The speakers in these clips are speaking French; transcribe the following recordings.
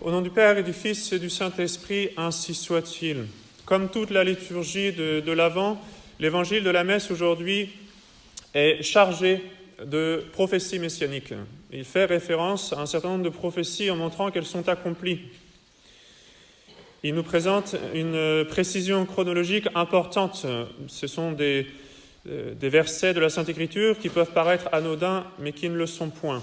Au nom du Père et du Fils et du Saint-Esprit, ainsi soit-il. Comme toute la liturgie de l'Avent, l'évangile de la messe aujourd'hui est chargé de prophéties messianiques. Il fait référence à un certain nombre de prophéties en montrant qu'elles sont accomplies. Il nous présente une précision chronologique importante. Ce sont des versets de la Sainte Écriture qui peuvent paraître anodins, mais qui ne le sont point.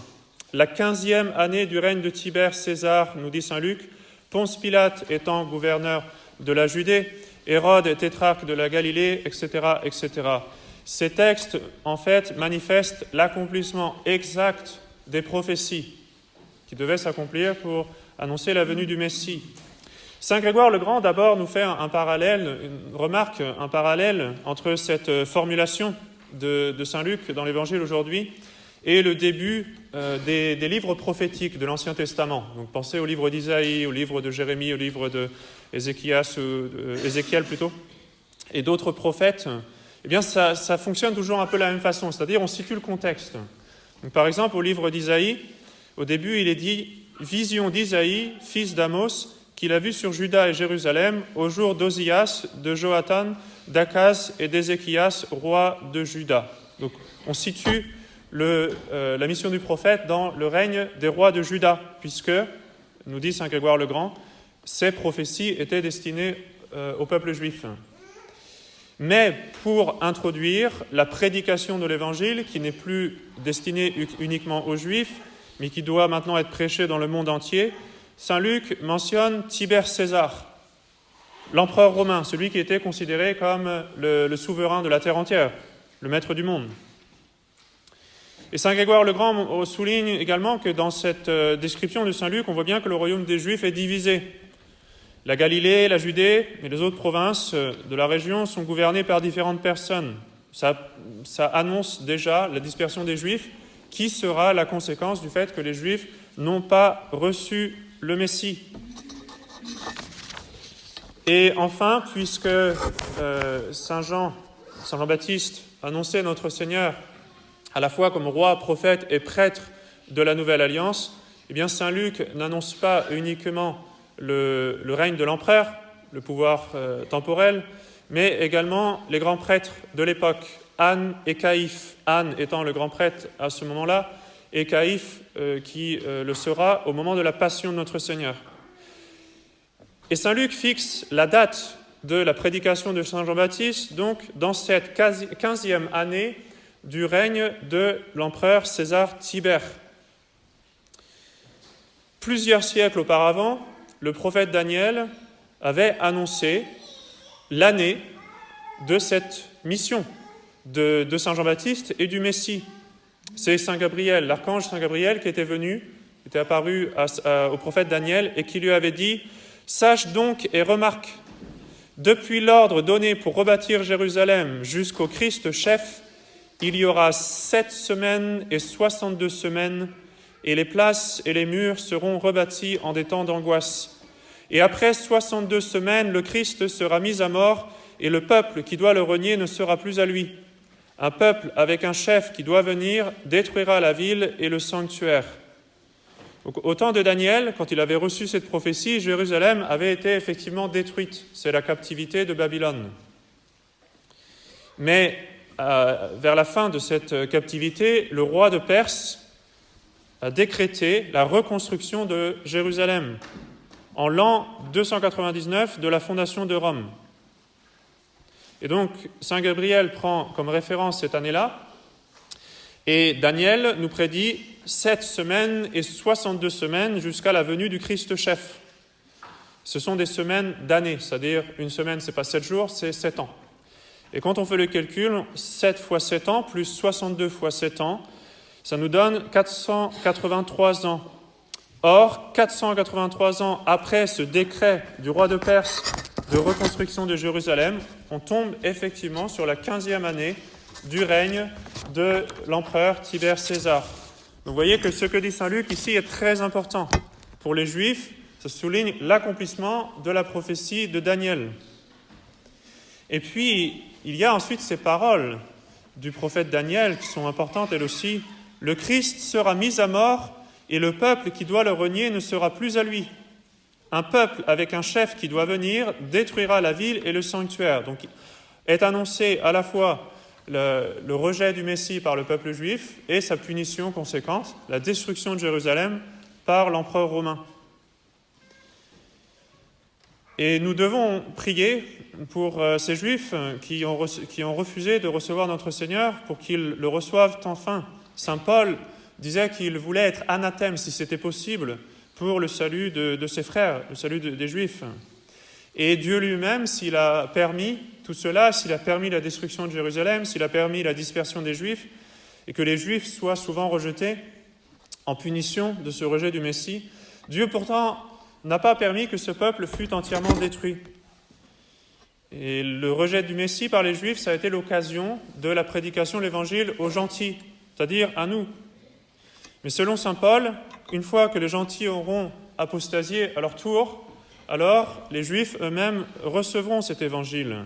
La 15e année du règne de Tibère César, nous dit saint Luc, Ponce Pilate étant gouverneur de la Judée, Hérode tétrarque de la Galilée, etc., etc. Ces textes, en fait, manifestent l'accomplissement exact des prophéties qui devaient s'accomplir pour annoncer la venue du Messie. Saint Grégoire le Grand, d'abord, nous fait un parallèle entre cette formulation de saint Luc dans l'Évangile aujourd'hui et le début des livres prophétiques de l'Ancien Testament. Donc pensez au livre d'Isaïe, au livre de Jérémie, au livre d'Ézéchiel plutôt, et d'autres prophètes. Eh bien, ça fonctionne toujours un peu de la même façon, c'est-à-dire on situe le contexte. Donc, par exemple, au livre d'Isaïe, au début, il est dit « Vision d'Isaïe, fils d'Amos, qu'il a vu sur Juda et Jérusalem au jour d'Ozias, de Joathan, d'Akaz et d'Ézéchias, roi de Juda. » Donc, on situe la mission du prophète dans le règne des rois de Juda, puisque, nous dit saint Grégoire le Grand, ces prophéties étaient destinées au peuple juif. Mais pour introduire la prédication de l'Évangile, qui n'est plus destinée uniquement aux Juifs, mais qui doit maintenant être prêchée dans le monde entier, saint Luc mentionne Tibère César, l'empereur romain, celui qui était considéré comme le souverain de la terre entière, le maître du monde. Et saint Grégoire le Grand souligne également que dans cette description de saint Luc, on voit bien que le royaume des Juifs est divisé. La Galilée, la Judée et les autres provinces de la région sont gouvernées par différentes personnes. Ça annonce déjà la dispersion des Juifs, qui sera la conséquence du fait que les Juifs n'ont pas reçu le Messie. Et enfin, puisque Saint Jean-Baptiste annonçait notre Seigneur à la fois comme roi, prophète et prêtre de la Nouvelle Alliance, eh bien saint Luc n'annonce pas uniquement le règne de l'empereur, le pouvoir temporel, mais également les grands prêtres de l'époque, Anne et Caïphe. Anne étant le grand prêtre à ce moment-là, et Caïphe qui le sera au moment de la passion de notre Seigneur. Et saint Luc fixe la date de la prédication de saint Jean-Baptiste, donc dans cette 15e année du règne de l'empereur César Tibère. Plusieurs siècles auparavant, le prophète Daniel avait annoncé l'année de cette mission de saint Jean-Baptiste et du Messie. C'est saint Gabriel, l'archange saint Gabriel, qui était apparu au prophète Daniel et qui lui avait dit « Sache donc et remarque, depuis l'ordre donné pour rebâtir Jérusalem jusqu'au Christ chef, il y aura 7 semaines et 62 semaines, et les places et les murs seront rebâtis en des temps d'angoisse. Et après 62 semaines, le Christ sera mis à mort, et le peuple qui doit le renier ne sera plus à lui. Un peuple avec un chef qui doit venir détruira la ville et le sanctuaire. » Donc, au temps de Daniel, quand il avait reçu cette prophétie, Jérusalem avait été effectivement détruite. C'est la captivité de Babylone. Mais vers la fin de cette captivité, le roi de Perse a décrété la reconstruction de Jérusalem en l'an 299 de la fondation de Rome. Et donc, saint Gabriel prend comme référence cette année-là, et Daniel nous prédit 7 semaines et 62 semaines jusqu'à la venue du Christ chef. Ce sont des semaines d'années, c'est-à-dire une semaine, ce n'est pas 7 jours, c'est 7 ans. Et quand on fait le calcul, 7 fois 7 ans plus 62 fois 7 ans, ça nous donne 483 ans. Or, 483 ans après ce décret du roi de Perse de reconstruction de Jérusalem, on tombe effectivement sur la 15e année du règne de l'empereur Tibère César. Donc vous voyez que ce que dit saint Luc ici est très important. Pour les Juifs, ça souligne l'accomplissement de la prophétie de Daniel. Et puis, il y a ensuite ces paroles du prophète Daniel qui sont importantes elles aussi. « Le Christ sera mis à mort et le peuple qui doit le renier ne sera plus à lui. un peuple avec un chef qui doit venir détruira la ville et le sanctuaire. Donc est annoncé à la fois le rejet du Messie par le peuple juif et sa punition conséquente, la destruction de Jérusalem par l'empereur romain. Et nous devons prier pour ces Juifs qui ont refusé de recevoir notre Seigneur pour qu'ils le reçoivent enfin. Saint Paul disait qu'il voulait être anathème, si c'était possible, pour le salut de ses frères, le salut des Juifs. Et Dieu lui-même, s'il a permis tout cela, s'il a permis la destruction de Jérusalem, s'il a permis la dispersion des Juifs, et que les Juifs soient souvent rejetés en punition de ce rejet du Messie, Dieu pourtant n'a pas permis que ce peuple fût entièrement détruit. Et le rejet du Messie par les Juifs, ça a été l'occasion de la prédication de l'Évangile aux gentils, c'est-à-dire à nous. Mais selon saint Paul, une fois que les gentils auront apostasié à leur tour, alors les Juifs eux-mêmes recevront cet Évangile,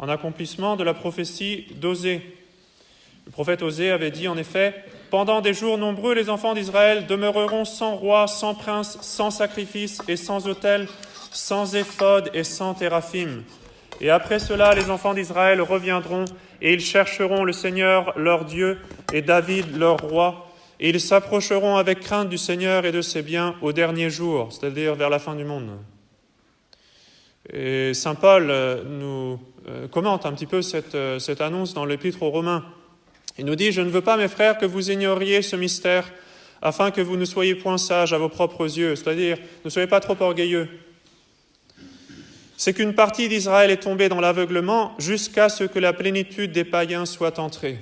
en accomplissement de la prophétie d'Osée. Le prophète Osée avait dit en effet « Pendant des jours nombreux, les enfants d'Israël demeureront sans roi, sans prince, sans sacrifice et sans autel, sans éphod et sans téraphim. Et après cela, les enfants d'Israël reviendront et ils chercheront le Seigneur, leur Dieu, et David, leur roi, et ils s'approcheront avec crainte du Seigneur et de ses biens au dernier jour, c'est-à-dire vers la fin du monde. » Et saint Paul nous commente un petit peu cette annonce dans l'Épître aux Romains. Il nous dit « Je ne veux pas, mes frères, que vous ignoriez ce mystère, afin que vous ne soyez point sages à vos propres yeux, c'est-à-dire ne soyez pas trop orgueilleux. C'est qu'une partie d'Israël est tombée dans l'aveuglement jusqu'à ce que la plénitude des païens soit entrée. »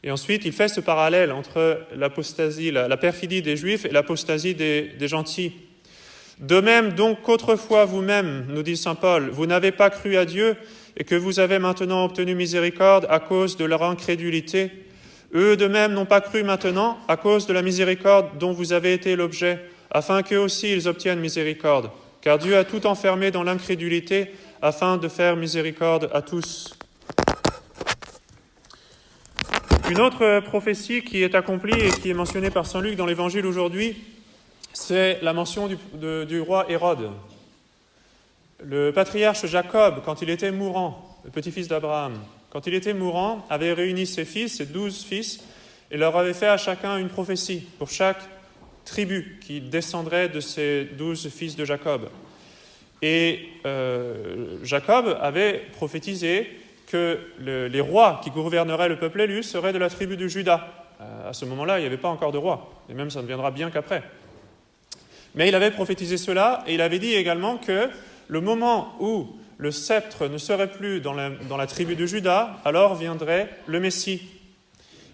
Et ensuite, il fait ce parallèle entre l'apostasie, la perfidie des Juifs et l'apostasie des gentils. « De même donc qu'autrefois vous-même, nous dit saint Paul, vous n'avez pas cru à Dieu et que vous avez maintenant obtenu miséricorde à cause de leur incrédulité, eux de même n'ont pas cru maintenant à cause de la miséricorde dont vous avez été l'objet, afin qu'eux aussi ils obtiennent miséricorde. Car Dieu a tout enfermé dans l'incrédulité afin de faire miséricorde à tous. » Une autre prophétie qui est accomplie et qui est mentionnée par saint Luc dans l'Évangile aujourd'hui, c'est la mention du roi Hérode. Le patriarche Jacob, quand il était mourant, le petit-fils d'Abraham, quand il était mourant, avait réuni ses fils, ses 12 fils, et leur avait fait à chacun une prophétie pour chaque tribu qui descendrait de ces 12 fils de Jacob. Et Jacob avait prophétisé que les rois qui gouverneraient le peuple élu seraient de la tribu de Juda. À ce moment-là, il n'y avait pas encore de roi, et même ça ne viendra bien qu'après. Mais il avait prophétisé cela, et il avait dit également que le moment où le sceptre ne serait plus dans la tribu de Juda, alors viendrait le Messie.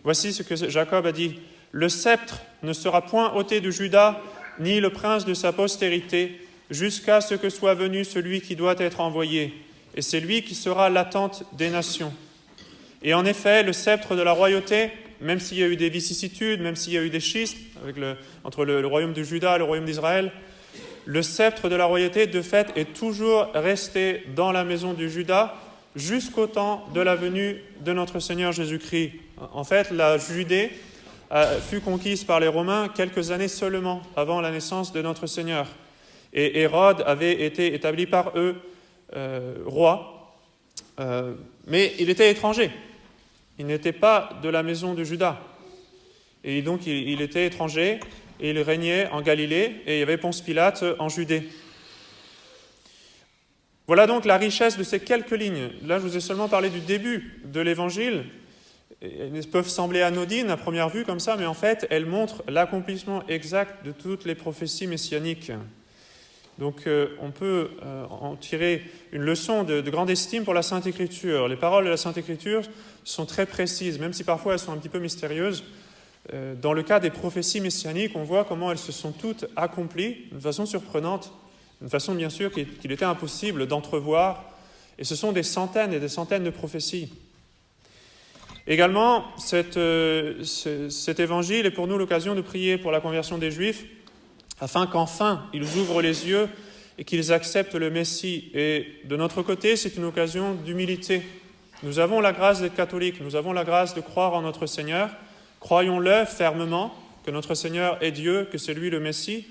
Voici ce que Jacob a dit. « Le sceptre ne sera point ôté de Juda, ni le prince de sa postérité, jusqu'à ce que soit venu celui qui doit être envoyé. Et c'est lui qui sera l'attente des nations. » Et en effet, le sceptre de la royauté, même s'il y a eu des vicissitudes, même s'il y a eu des schismes entre le royaume de Juda et le royaume d'Israël, le sceptre de la royauté, de fait, est toujours resté dans la maison de Juda jusqu'au temps de la venue de notre Seigneur Jésus-Christ. En fait, la Judée fut conquise par les Romains quelques années seulement avant la naissance de notre Seigneur. Et Hérode avait été établi par eux roi, mais il était étranger. Il n'était pas de la maison de Juda. Et donc, il était étranger et il régnait en Galilée et il y avait Ponce Pilate en Judée. Voilà donc la richesse de ces quelques lignes. Là, je vous ai seulement parlé du début de l'Évangile. Elles peuvent sembler anodines à première vue comme ça, mais en fait, elles montrent l'accomplissement exact de toutes les prophéties messianiques. Donc, on peut en tirer une leçon de grande estime pour la Sainte Écriture. Les paroles de la Sainte Écriture sont très précises, même si parfois elles sont un petit peu mystérieuses. Dans le cas des prophéties messianiques, on voit comment elles se sont toutes accomplies d'une façon surprenante, d'une façon bien sûr qu'il était impossible d'entrevoir. Et ce sont des centaines et des centaines de prophéties. Également, cet évangile est pour nous l'occasion de prier pour la conversion des Juifs, afin qu'enfin ils ouvrent les yeux et qu'ils acceptent le Messie. Et de notre côté, c'est une occasion d'humilité. Nous avons la grâce d'être catholiques, nous avons la grâce de croire en notre Seigneur. Croyons-le fermement, que notre Seigneur est Dieu, que c'est lui le Messie.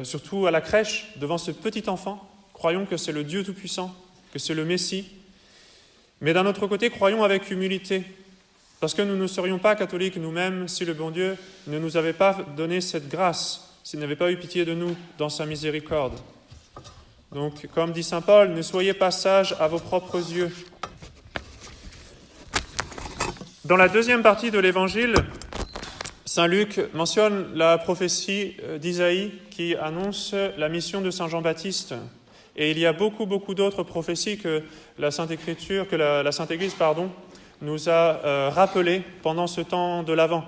surtout à la crèche, devant ce petit enfant. Croyons que c'est le Dieu Tout-Puissant, que c'est le Messie. Mais d'un autre côté, croyons avec humilité, parce que nous ne serions pas catholiques nous-mêmes si le bon Dieu ne nous avait pas donné cette grâce, s'il n'avait pas eu pitié de nous dans sa miséricorde. Donc, comme dit saint Paul, ne soyez pas sages à vos propres yeux. Dans la deuxième partie de l'Évangile, saint Luc mentionne la prophétie d'Isaïe qui annonce la mission de saint Jean-Baptiste. Et il y a beaucoup d'autres prophéties que la Sainte Écriture, que la Sainte Église, nous a rappelées pendant ce temps de l'Avent.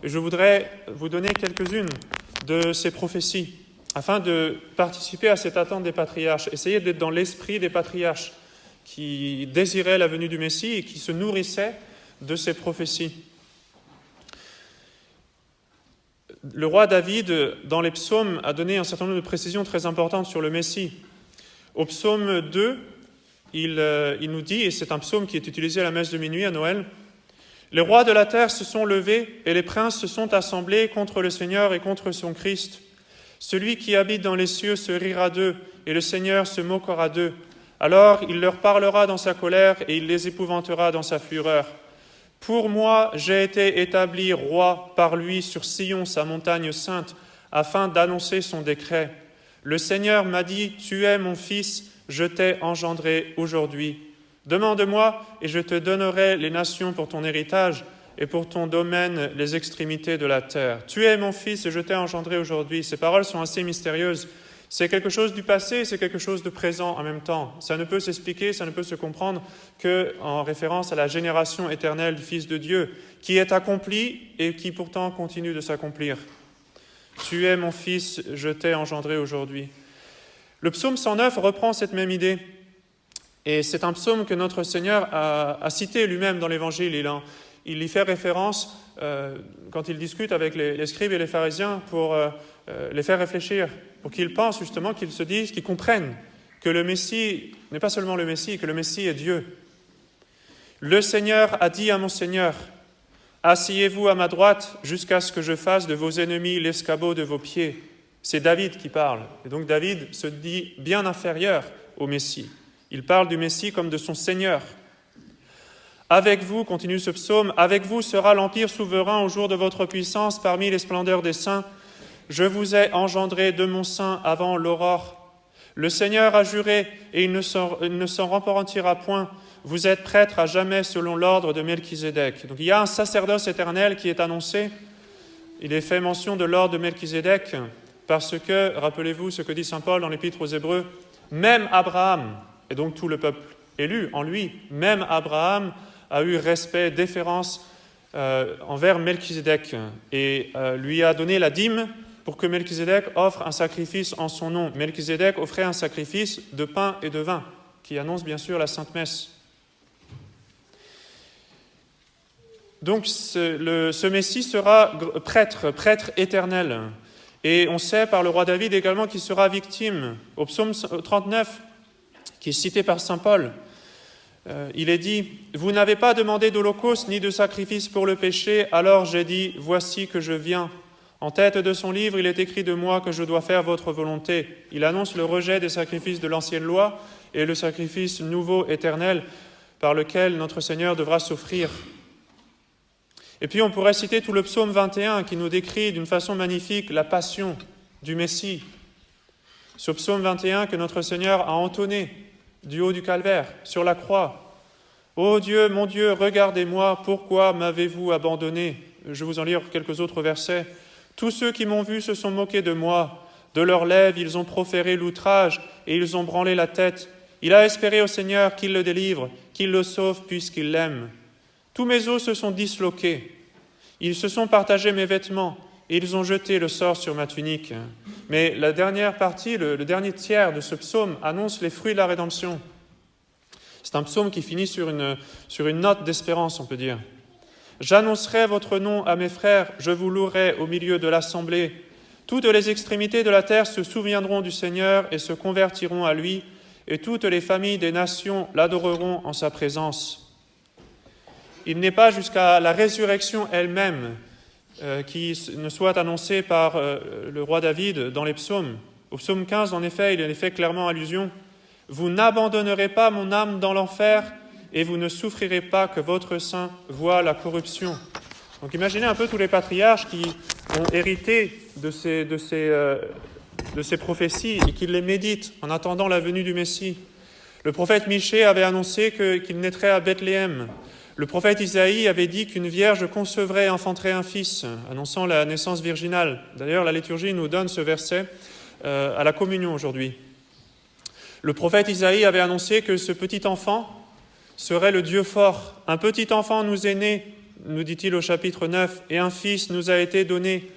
Et je voudrais vous donner quelques-unes de ces prophéties, afin de participer à cette attente des patriarches. Essayez d'être dans l'esprit des patriarches qui désiraient la venue du Messie et qui se nourrissaient de ces prophéties. Le roi David, dans les psaumes, a donné un certain nombre de précisions très importantes sur le Messie. Au psaume 2, il nous dit, et c'est un psaume qui est utilisé à la messe de minuit à Noël, « Les rois de la terre se sont levés et les princes se sont assemblés contre le Seigneur et contre son Christ. Celui qui habite dans les cieux se rira d'eux et le Seigneur se moquera d'eux. Alors il leur parlera dans sa colère et il les épouvantera dans sa fureur. Pour moi, j'ai été établi roi par lui sur Sion, sa montagne sainte, afin d'annoncer son décret. Le Seigneur m'a dit, « Tu es mon fils, je t'ai engendré aujourd'hui. Demande-moi, et je te donnerai les nations pour ton héritage, et pour ton domaine les extrémités de la terre. Tu es mon fils, et je t'ai engendré aujourd'hui. » Ces paroles sont assez mystérieuses. C'est quelque chose du passé, c'est quelque chose de présent en même temps. Ça ne peut s'expliquer, ça ne peut se comprendre qu'en référence à la génération éternelle du Fils de Dieu, qui est accomplie et qui pourtant continue de s'accomplir. Tu es mon fils, je t'ai engendré aujourd'hui. Le psaume 109 reprend cette même idée. Et c'est un psaume que notre Seigneur a cité lui-même dans l'Évangile. Il y fait référence quand il discute avec les scribes et les pharisiens pour les faire réfléchir, pour qu'ils pensent justement, qu'ils se disent, qu'ils comprennent que le Messie n'est pas seulement le Messie, que le Messie est Dieu. « Le Seigneur a dit à mon Seigneur, asseyez-vous à ma droite jusqu'à ce que je fasse de vos ennemis l'escabeau de vos pieds. » C'est David qui parle. Et donc David se dit bien inférieur au Messie. Il parle du Messie comme de son Seigneur. « Avec vous, continue ce psaume, avec vous sera l'empire souverain au jour de votre puissance parmi les splendeurs des saints. Je vous ai engendré de mon sein avant l'aurore. Le Seigneur a juré et il ne s'en repentira point. Vous êtes prêtre à jamais selon l'ordre de Melchizedek. » Donc il y a un sacerdoce éternel qui est annoncé. Il est fait mention de l'ordre de Melchizedek parce que, rappelez-vous ce que dit saint Paul dans l'Épître aux Hébreux, même Abraham, et donc tout le peuple élu en lui, même Abraham a eu respect, déférence envers Melchizedek et lui a donné la dîme pour que Melchizedek offre un sacrifice en son nom. Melchizedek offrait un sacrifice de pain et de vin, qui annonce bien sûr la Sainte Messe. Donc ce Messie sera prêtre éternel. Et on sait par le roi David également qu'il sera victime. Au psaume 39, qui est cité par saint Paul, il est dit « Vous n'avez pas demandé d'holocauste ni de sacrifice pour le péché, alors j'ai dit « Voici que je viens ». En tête de son livre, il est écrit de moi que je dois faire votre volonté. Il annonce le rejet des sacrifices de l'ancienne loi et le sacrifice nouveau éternel par lequel notre Seigneur devra s'offrir. Et puis on pourrait citer tout le psaume 21 qui nous décrit d'une façon magnifique la passion du Messie. Ce psaume 21 que notre Seigneur a entonné du haut du calvaire, sur la croix. « Ô Dieu, mon Dieu, regardez-moi, pourquoi m'avez-vous abandonné ?» Je vais vous en lire quelques autres versets. « Tous ceux qui m'ont vu se sont moqués de moi. De leurs lèvres, ils ont proféré l'outrage et ils ont branlé la tête. Il a espéré au Seigneur qu'il le délivre, qu'il le sauve puisqu'il l'aime. Tous mes os se sont disloqués. Ils se sont partagés mes vêtements et ils ont jeté le sort sur ma tunique. » Mais la dernière partie, le dernier tiers de ce psaume annonce les fruits de la rédemption. C'est un psaume qui finit sur une note d'espérance, on peut dire. « J'annoncerai votre nom à mes frères, je vous louerai au milieu de l'assemblée. Toutes les extrémités de la terre se souviendront du Seigneur et se convertiront à lui, et toutes les familles des nations l'adoreront en sa présence. » Il n'est pas jusqu'à la résurrection elle-même qui ne soit annoncé par le roi David dans les psaumes. Au psaume 15, en effet, il y fait clairement allusion. « Vous n'abandonnerez pas mon âme dans l'enfer et vous ne souffrirez pas que votre sein voie la corruption. » Donc imaginez un peu tous les patriarches qui ont hérité de ces prophéties et qui les méditent en attendant la venue du Messie. Le prophète Michée avait annoncé qu'il naîtrait à Bethléem. Le prophète Isaïe avait dit qu'une vierge concevrait et enfanterait un fils, annonçant la naissance virginale. D'ailleurs, la liturgie nous donne ce verset à la communion aujourd'hui. Le prophète Isaïe avait annoncé que ce petit enfant serait le Dieu fort. « Un petit enfant nous est né », nous dit-il au chapitre 9, « et un fils nous a été donné.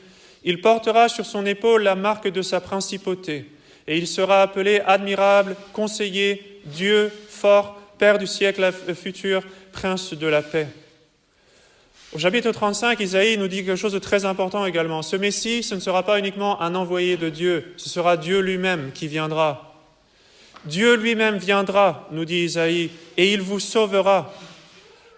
Il portera sur son épaule la marque de sa principauté, et il sera appelé admirable, conseiller, Dieu fort, Père du siècle futur, Prince de la paix. » Au chapitre 35, Isaïe nous dit quelque chose de très important également. Ce Messie, ce ne sera pas uniquement un envoyé de Dieu, ce sera Dieu lui-même qui viendra. Dieu lui-même viendra, nous dit Isaïe, et il vous sauvera.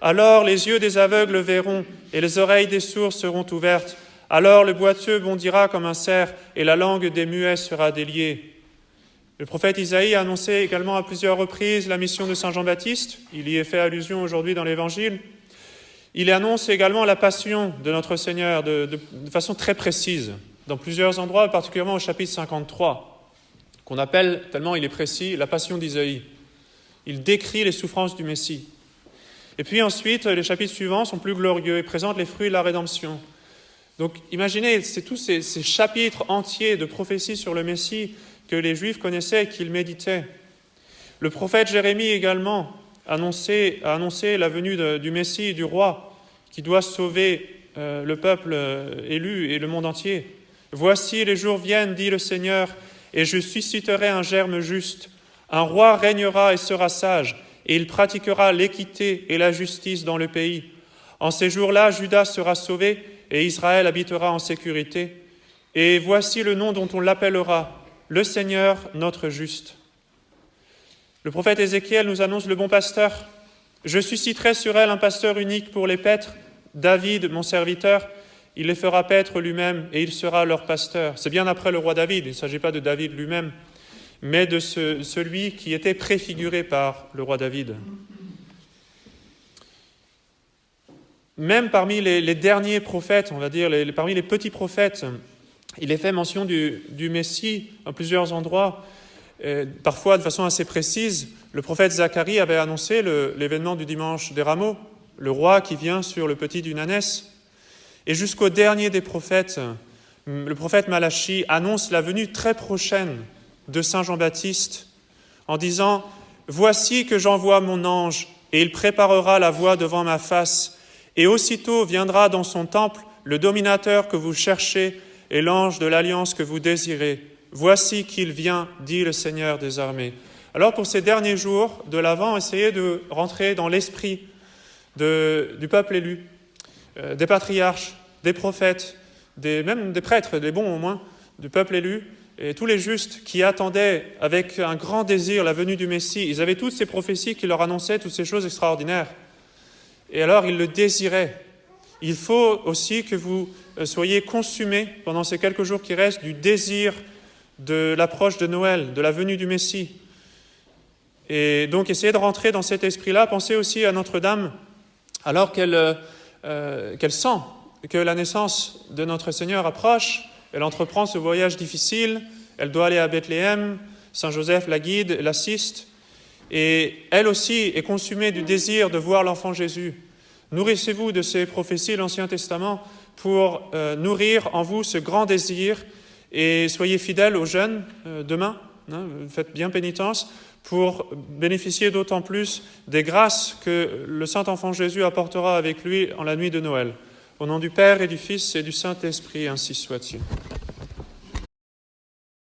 Alors les yeux des aveugles verront, et les oreilles des sourds seront ouvertes. Alors le boiteux bondira comme un cerf, et la langue des muets sera déliée. Le prophète Isaïe a annoncé également à plusieurs reprises la mission de Saint Jean-Baptiste. Il y est fait allusion aujourd'hui dans l'Évangile. Il annonce également la passion de notre Seigneur de façon très précise, dans plusieurs endroits, particulièrement au chapitre 53, qu'on appelle, tellement il est précis, la passion d'Isaïe. Il décrit les souffrances du Messie. Et puis ensuite, les chapitres suivants sont plus glorieux et présentent les fruits de la rédemption. Donc imaginez, c'est tous ces chapitres entiers de prophéties sur le Messie que les Juifs connaissaient et qu'ils méditaient. Le prophète Jérémie également a annoncé la venue du Messie, du roi, qui doit sauver le peuple élu et le monde entier. « Voici les jours viennent, dit le Seigneur, et je susciterai un germe juste. Un roi régnera et sera sage, et il pratiquera l'équité et la justice dans le pays. En ces jours-là, Juda sera sauvé, et Israël habitera en sécurité. Et voici le nom dont on l'appellera, le Seigneur notre juste. » Le prophète Ézéchiel nous annonce le bon pasteur. « Je susciterai sur elle un pasteur unique pour les paître, David, mon serviteur. Il les fera paître lui-même et il sera leur pasteur. » C'est bien après le roi David, il ne s'agit pas de David lui-même, mais de celui qui était préfiguré par le roi David. Même parmi les derniers prophètes, on va dire, parmi les petits prophètes, il est fait mention du Messie à plusieurs endroits, parfois de façon assez précise. Le prophète Zacharie avait annoncé l'événement du dimanche des Rameaux, le roi qui vient sur le petit d'une ânesse. Et jusqu'au dernier des prophètes, le prophète Malachie annonce la venue très prochaine de Saint Jean-Baptiste en disant « Voici que j'envoie mon ange, et il préparera la voie devant ma face, et aussitôt viendra dans son temple le dominateur que vous cherchez et l'ange de l'alliance que vous désirez. Voici qu'il vient, dit le Seigneur des armées. » Alors pour ces derniers jours de l'Avent, essayez de rentrer dans l'esprit du peuple élu, des patriarches, des prophètes, même des prêtres, des bons au moins, du peuple élu, et tous les justes qui attendaient avec un grand désir la venue du Messie. Ils avaient toutes ces prophéties qui leur annonçaient toutes ces choses extraordinaires. Et alors ils le désiraient. Il faut aussi que vous soyez consumés pendant ces quelques jours qui restent du désir de l'approche de Noël, de la venue du Messie. Et donc essayez de rentrer dans cet esprit-là. Pensez aussi à Notre-Dame, alors qu'elle sent que la naissance de notre Seigneur approche. Elle entreprend ce voyage difficile, elle doit aller à Bethléem, Saint Joseph la guide, l'assiste, et elle aussi est consumée du désir de voir l'enfant Jésus. Nourrissez-vous de ces prophéties de l'Ancien Testament pour nourrir en vous ce grand désir, et soyez fidèles aux jeunes demain, faites bien pénitence, pour bénéficier d'autant plus des grâces que le Saint-Enfant Jésus apportera avec lui en la nuit de Noël. Au nom du Père et du Fils et du Saint-Esprit, ainsi soit-il.